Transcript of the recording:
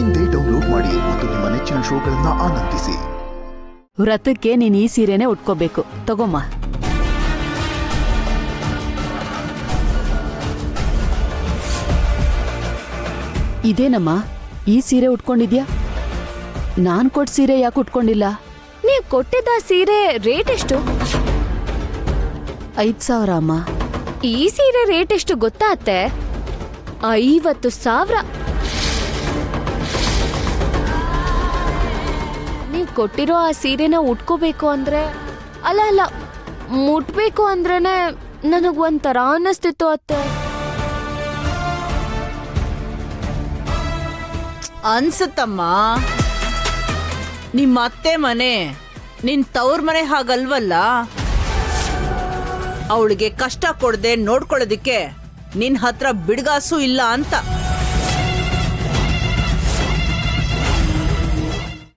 ಇಂದೇ ಡೌನ್ಲೋಡ್ ಮಾಡಿ ಮತ್ತು ನಿಮ್ಮ ನೆಚ್ಚಿನ ಶೋಗಳನ್ನ ಆನಂದಿಸಿ. ವ್ರತಕ್ಕೆ ನೀನ್ ಈ ಸೀರೆನೆ ಉಟ್ಕೋಬೇಕು. ತಗೊಮ್ಮ. ಇದೇನಮ್ಮ, ಈ ಸೀರೆ ಉಟ್ಕೊಂಡಿದ್ಯಾ? ನಾನ್ ಕೊಟ್ಟ ಸೀರೆ ಯಾಕೆ ಉಟ್ಕೊಂಡಿಲ್ಲ? ನೀವ್ ಕೊಟ್ಟಿದ್ದ ಸೀರೆ ರೇಟ್ ಎಷ್ಟು? 5,000 ಅಮ್ಮ. ಈ ಸೀರೆ ರೇಟ್ ಎಷ್ಟು ಗೊತ್ತಾ ಅತ್ತೆ? 50,000. ನೀವ್ ಕೊಟ್ಟಿರೋ ಆ ಸೀರೆನ ಉಟ್ಕೋಬೇಕು ಅಂದ್ರೆ ಅಲ್ಲ ಮುಟ್ಬೇಕು ಅಂದ್ರೇನೆ ನನಗ್ ಒಂಥರ ಅನ್ನಿಸ್ತಿತ್ತು ಅತ್ತೆ. ಅನ್ಸುತ್ತಮ್ಮ, ನಿಮ್ಮ ಅತ್ತೆ ಮನೆ ನಿನ್ ತವ್ರ ಮನೆ ಹಾಗಲ್ವಲ್ಲ. ಅವಳಿಗೆ ಕಷ್ಟ ಕೊಡದೆ ನೋಡ್ಕೊಳ್ಳೋದಿಕ್ಕೆ ನಿನ್ ಹತ್ರ ಬಿಡ್ಗಾಸು ಇಲ್ಲ ಅಂತ.